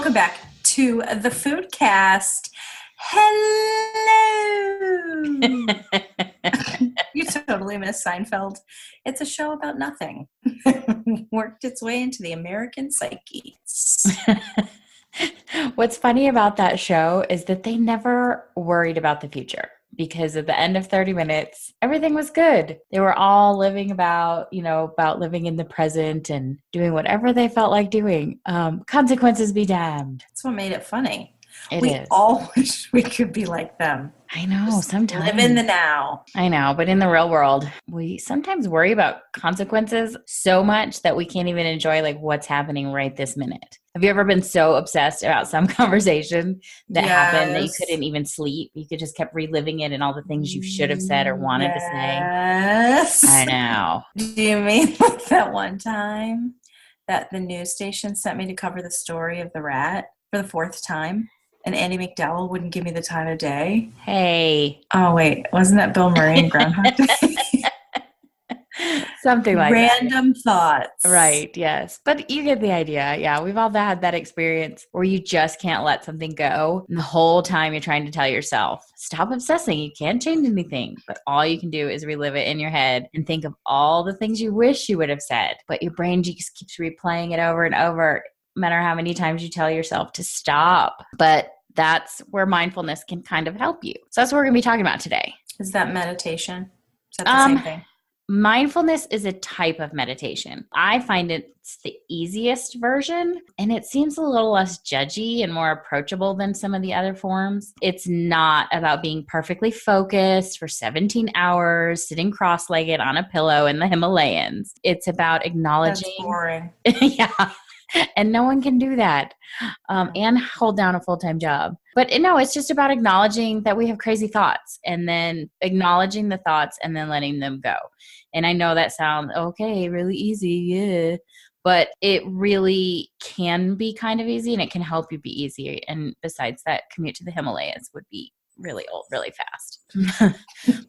Welcome back to the Foodcast. Hello. You totally missed Seinfeld. It's a show about nothing. Worked its way into the American psyche. What's funny about that show is that they never worried about the future, because at the end of 30 minutes, everything was good. They were all living about living in the present and doing whatever they felt like doing. Consequences be damned. That's what made it funny. We all wish we could be like them. I know, Just sometimes. live in the now. I know, but in the real world, we sometimes worry about consequences so much that we can't even enjoy like what's happening right this minute. Have you ever been so obsessed about some conversation that happened that you couldn't even sleep? You could just kept reliving it and all the things you should have said or wanted to say. Yes. I know. Do you mean like that one time that the news station sent me to cover the story of the rat for the 4th time? And Andy McDowell wouldn't give me the time of day. Hey. Oh, wait. Wasn't that Bill Murray in Groundhog Day? Something like Random thoughts. Right, yes. But you get the idea. Yeah, we've all had that experience where you just can't let something go. And the whole time you're trying to tell yourself, stop obsessing. You can't change anything. But all you can do is relive it in your head and think of all the things you wish you would have said. But your brain just keeps replaying it over and over, no matter how many times you tell yourself to stop. But that's where mindfulness can kind of help you. So that's what we're going to be talking about today. Is that meditation? Is that the same thing? Mindfulness is a type of meditation. I find it's the easiest version, and it seems a little less judgy and more approachable than some of the other forms. It's not about being perfectly focused for 17 hours, sitting cross-legged on a pillow in the Himalayas. It's about acknowledging. That's boring. Yeah. And no one can do that and hold down a full-time job. But no, it's just about acknowledging that we have crazy thoughts and then acknowledging the thoughts and then letting them go. And I know that sounds okay, really easy, yeah. But it really can be kind of easy, and it can help you be easy. And besides that, commute to the Himalayas would be really old, really fast.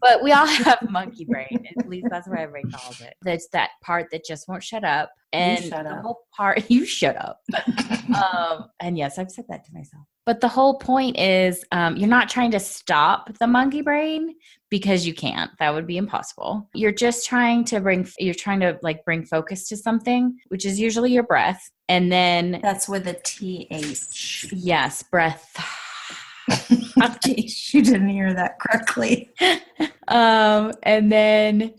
But we all have monkey brain. At least that's what everybody calls it. That's that part that just won't shut up. And the whole part, you shut up. And yes, I've said that to myself. But the whole point is you're not trying to stop the monkey brain, because you can't. That would be impossible. You're just trying to bring focus to something, which is usually your breath. And then that's with a TH. Yes, breath. You didn't hear that correctly. And then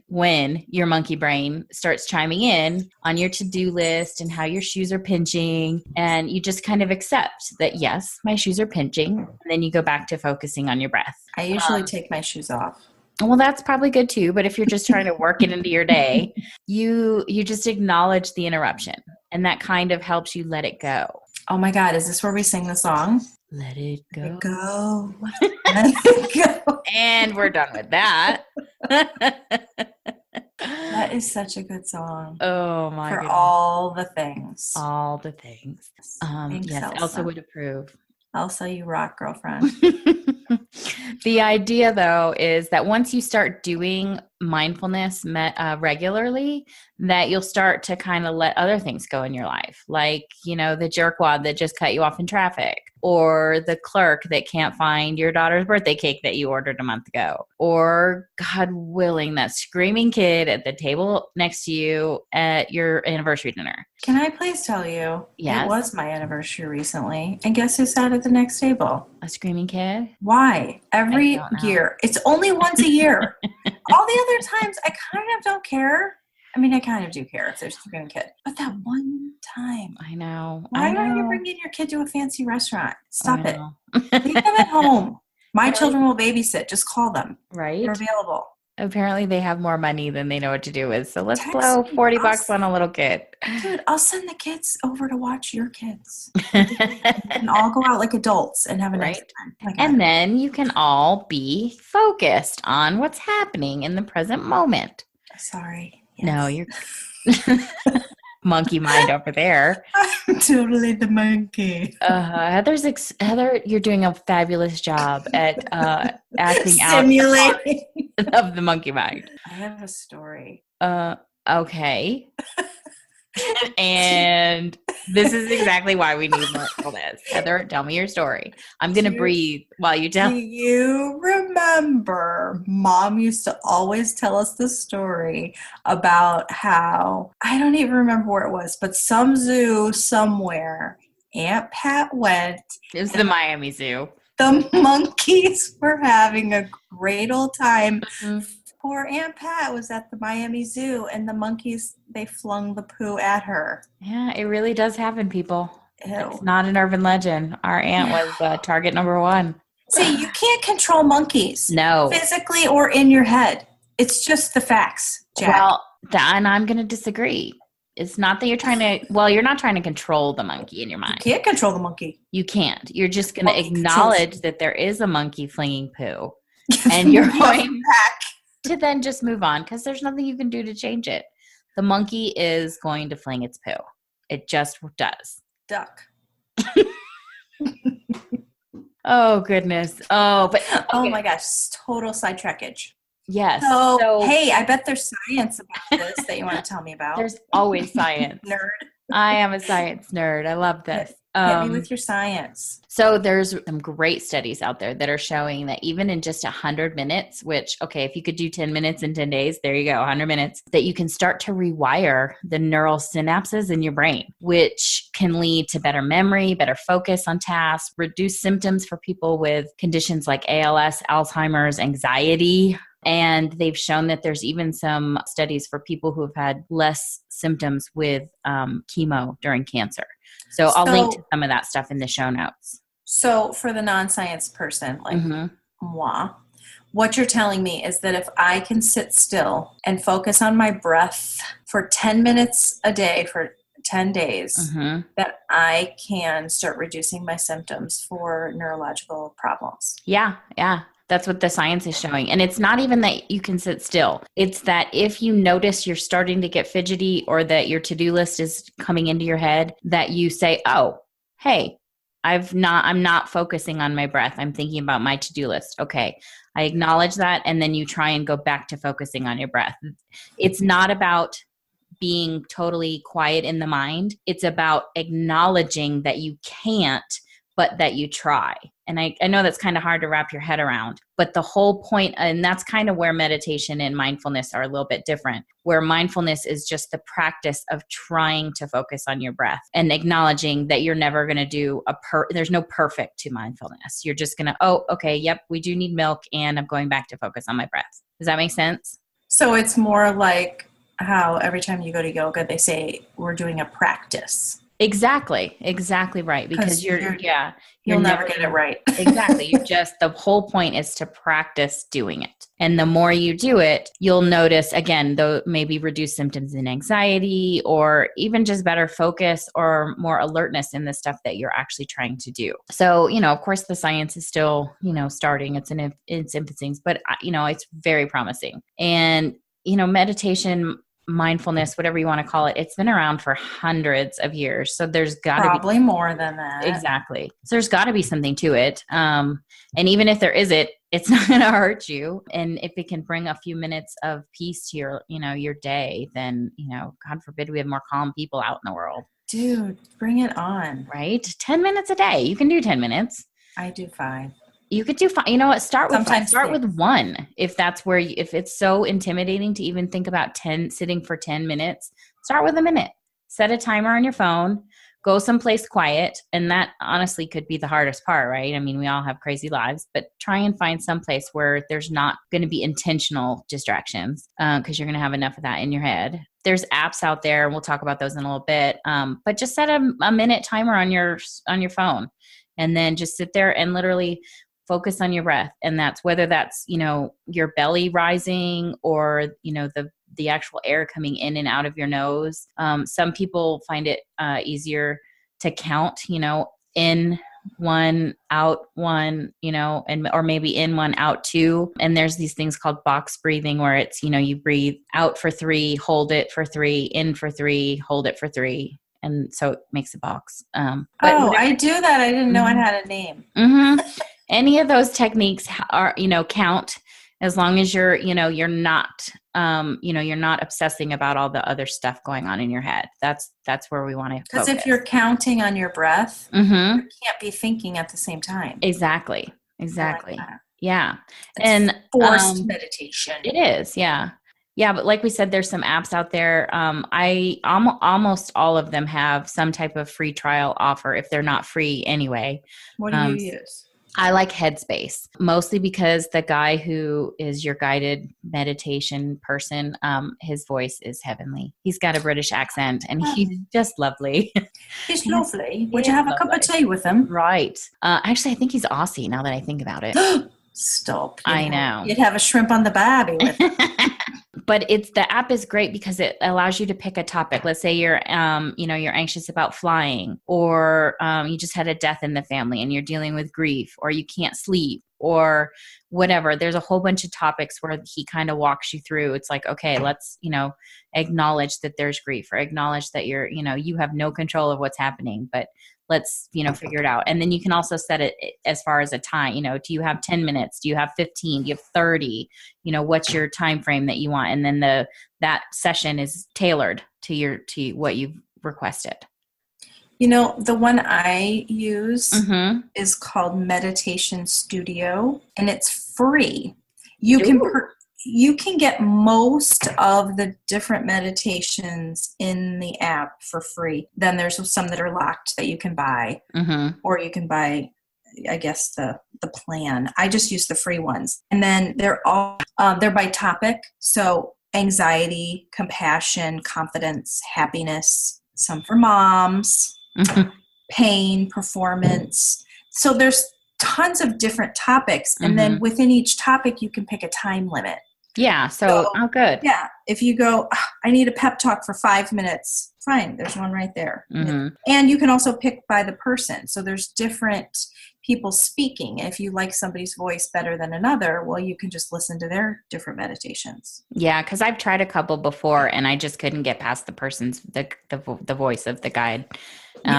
when your monkey brain starts chiming in on your to-do list and how your shoes are pinching, and you just kind of accept that, yes, my shoes are pinching. And then you go back to focusing on your breath. I usually take my shoes off. Well, that's probably good too. But if you're just trying to work it into your day, you just acknowledge the interruption, and that kind of helps you let it go. Oh my God, is this where we sing the song? Let it go. Let it go. Let it go. And we're done with that. That is such a good song. Oh my goodness. For all the things. All the things. Yes, Elsa would approve. Elsa, you rock, girlfriend. The idea, though, is that once you start doing mindfulness regularly, that you'll start to kind of let other things go in your life. Like, the jerkwad that just cut you off in traffic, or the clerk that can't find your daughter's birthday cake that you ordered a month ago, or, God willing, that screaming kid at the table next to you at your anniversary dinner. Can I please tell you? Yes. It was my anniversary recently. And guess who sat at the next table? A screaming kid? Why? Every year. It's only once a year. All the other times, I kind of don't care. I mean, I kind of do care if there's a screaming kid. But that one time. I know. Why are you bringing your kid to a fancy restaurant? Stop it. Leave them at home. My children will babysit. Just call them. Right. They're available. Apparently they have more money than they know what to do with. So let's blow $40 on a little kid. Dude, I'll send the kids over to watch your kids. And all go out like adults and have a nice time. And then you can all be focused on what's happening in the present moment. Sorry. Yes. No, you're monkey mind over there. I'm totally the monkey. Heather, you're doing a fabulous job at acting simulating out of the monkey mind. I have a story. Okay. And this is exactly why we need mindfulness. Heather, tell me your story. I'm going to breathe while you tell. Do you remember Mom used to always tell us the story about how, I don't even remember where it was, but some zoo somewhere, Aunt Pat went. It was the Miami Zoo. The monkeys were having a great old time. Mm-hmm. Poor Aunt Pat was at the Miami Zoo, and the monkeys, they flung the poo at her. Yeah, it really does happen, people. Ew. It's not an urban legend. Our aunt was target number one. See, you can't control monkeys. No. Physically or in your head. It's just the facts, Jack. Well, and I'm going to disagree. It's not that you're you're not trying to control the monkey in your mind. You can't control the monkey. You can't. You're just going to acknowledge that there is a monkey flinging poo. And you're going to then just move on because there's nothing you can do to change it. The monkey is going to fling its poo. It just does. Duck. Oh, goodness. Oh, but okay. Oh my gosh. Total sidetrackage. Yes. So, hey, I bet there's science about this that you want to tell me about. There's always science. Nerd. I am a science nerd. I love this. Hit me with your science. So there's some great studies out there that are showing that even in just 100 minutes, which, okay, if you could do 10 minutes in 10 days, there you go, 100 minutes, that you can start to rewire the neural synapses in your brain, which can lead to better memory, better focus on tasks, reduce symptoms for people with conditions like ALS, Alzheimer's, anxiety. And they've shown that there's even some studies for people who have had less symptoms with chemo during cancer. So I'll link to some of that stuff in the show notes. So for the non-science person, like moi, what you're telling me is that if I can sit still and focus on my breath for 10 minutes a day for 10 days, that I can start reducing my symptoms for neurological problems. Yeah. That's what the science is showing. And it's not even that you can sit still. It's that if you notice you're starting to get fidgety or that your to-do list is coming into your head, that you say, oh, hey, I'm not focusing on my breath. I'm thinking about my to-do list. Okay. I acknowledge that. And then you try and go back to focusing on your breath. It's not about being totally quiet in the mind. It's about acknowledging that you can't, but that you try. And I know that's kind of hard to wrap your head around, but the whole point, and that's kind of where meditation and mindfulness are a little bit different, where mindfulness is just the practice of trying to focus on your breath and acknowledging that you're never going to do there's no perfect to mindfulness. You're just going to, oh, okay, yep, we do need milk and I'm going back to focus on my breath. Does that make sense? So it's more like how every time you go to yoga, they say we're doing a practice. Exactly right. Because you'll never get it right. Exactly. The whole point is to practice doing it. And the more you do it, you'll notice, again, though maybe reduce symptoms in anxiety or even just better focus or more alertness in the stuff that you're actually trying to do. So, of course the science is still, starting. It's in its infancy, but it's very promising. And, meditation, mindfulness, whatever you want to call it, it's been around for hundreds of years. So there's got to be probably more than that. Exactly. So there's got to be something to it. And even if there isn't, it's not going to hurt you. And if it can bring a few minutes of peace to your day, then, God forbid we have more calm people out in the world. Dude, bring it on. Right? 10 minutes a day. You can do 10 minutes. I do 5. You could do fine. You know what? Start with 1. If that's where if it's so intimidating to even think about sitting for 10 minutes, start with a minute. Set a timer on your phone. Go someplace quiet. And that honestly could be the hardest part, right? I mean, we all have crazy lives, but try and find someplace where there's not going to be intentional distractions because you're going to have enough of that in your head. There's apps out there, and we'll talk about those in a little bit. But just set a minute timer on your phone, and then just sit there and literally focus on your breath. And that's whether that's, your belly rising or, the actual air coming in and out of your nose. Some people find it easier to count, in 1, out 1, or maybe in 1, out 2. And there's these things called box breathing where it's, you breathe out for 3, hold it for 3, in for 3, hold it for 3. And so it makes a box. I do that. I didn't know it had a name. Any of those techniques are, count as long as you're, you're not you're not obsessing about all the other stuff going on in your head. That's where we want to Because focus. if you're counting on your breath, you can't be thinking at the same time. Exactly. I like that. Yeah. It's And forced meditation. It is. Yeah. Yeah. But like we said, there's some apps out there. Almost all of them have some type of free trial offer if they're not free anyway. What do you use? I like Headspace, mostly because the guy who is your guided meditation person, his voice is heavenly. He's got a British accent and he's just lovely. He's lovely. Would you have a cup of tea with him? Right. Actually, I think he's Aussie now that I think about it. Stop. I know. You'd have a shrimp on the barbie with him. But the app is great because it allows you to pick a topic. Let's say you're anxious about flying, or you just had a death in the family and you're dealing with grief, or you can't sleep, or whatever. There's a whole bunch of topics where he kind of walks you through. It's like, okay, let's, acknowledge that there's grief, or acknowledge that you have no control of what's happening, but let's, figure it out. And then you can also set it as far as a time, do you have 10 minutes? Do you have 15? Do you have 30? What's your time frame that you want? And then that session is tailored to what you've requested. The one I use is called Meditation Studio, and it's free. You can get most of the different meditations in the app for free. Then there's some that are locked that you can buy, or you can buy, I guess, the plan. I just use the free ones, and then they're by topic. So anxiety, compassion, confidence, happiness. Some for moms, pain, performance. So there's tons of different topics, and then within each topic, you can pick a time limit. Yeah. So good. Yeah. If you go, I need a pep talk for 5 minutes, fine. There's one right there. And you can also pick by the person. So there's different people speaking. If you like somebody's voice better than another, well, you can just listen to their different meditations. Yeah. Cause I've tried a couple before and I just couldn't get past the person's, the voice of the guide. You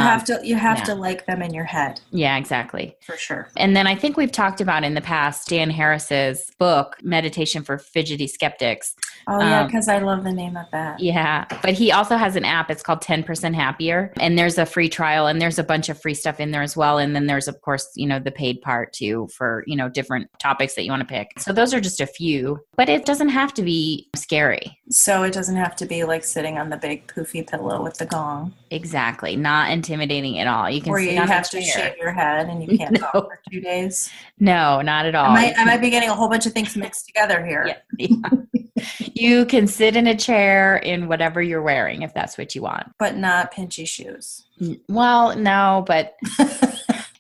have to like them in your head. Yeah, exactly. For sure. And then I think we've talked about in the past, Dan Harris's book, Meditation for Fidgety Skeptics. Oh yeah. Cause I love the name of that. Yeah. But he also has an app. It's called 10% Happier. And there's a free trial and there's a bunch of free stuff in there as well. And then there's, of course, the paid part too for, different topics that you want to pick. So those are just a few, but it doesn't have to be scary. So it doesn't have to be like sitting on the big poofy pillow with the gong. Exactly. Not intimidating at all. You can sit on have to shave your head and you can't talk for 2 days. No, not at all. I might be getting a whole bunch of things mixed together here. Yeah. You can sit in a chair in whatever you're wearing if that's what you want. But not pinchy shoes. Well, no, but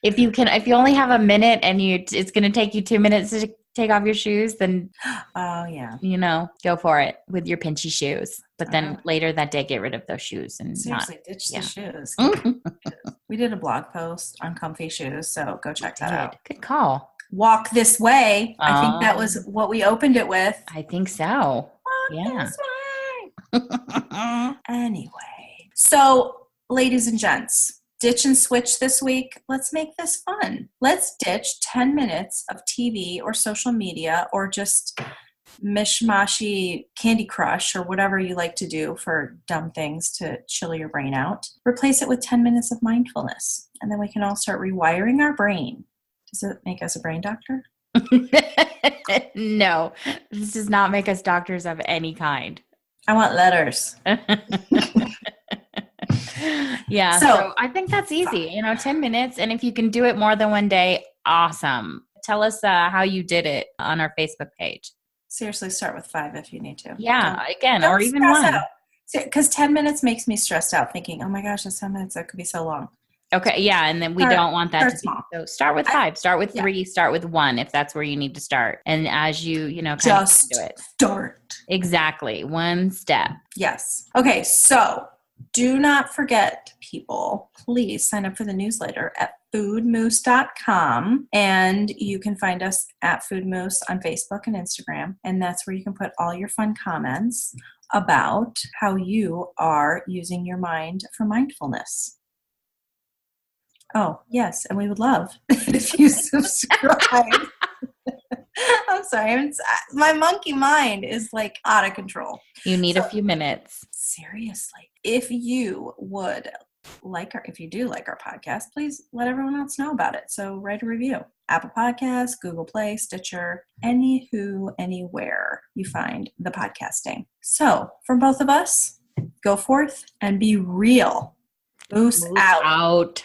if you only have a minute and it's going to take you 2 minutes to take off your shoes, then oh yeah, go for it with your pinchy shoes. But then later that day, get rid of those shoes and seriously ditch the shoes. We did a blog post on comfy shoes, so go check that out. Good call. Walk this way. I think that was what we opened it with. I think so. Walk this way. Anyway, so ladies and gents, ditch and switch this week. Let's make this fun. Let's ditch 10 minutes of TV or social media or just mishmashy Candy Crush or whatever you like to do for dumb things to chill your brain out. Replace it with 10 minutes of mindfulness, and then we can all start rewiring our brain. Does it make us a brain doctor? No, this does not make us doctors of any kind. I want letters. Yeah. So I think that's easy, 10 minutes. And if you can do it more than one day, awesome. Tell us how you did it on our Facebook page. Seriously, start with 5 if you need to. Yeah. Or even 1. Because 10 minutes makes me stressed out thinking, oh my gosh, that's 10 minutes. That could be so long. Okay. Yeah. And then we don't want that to be. So start with 5, start with 3, start with 1, if that's where you need to start. And as you, just do it. Start. Exactly. One step. Yes. Okay. So do not forget, people, please sign up for the newsletter at foodmoose.com. And you can find us at Food Moose on Facebook and Instagram. And that's where you can put all your fun comments about how you are using your mind for mindfulness. Oh, yes. And we would love if you subscribe. I'm sorry. My monkey mind is like out of control. You need a few minutes. Seriously. If you do like our podcast, please let everyone else know about it. So write a review. Apple Podcasts, Google Play, Stitcher, anywhere you find the podcasting. So from both of us, go forth and be real. Moose out.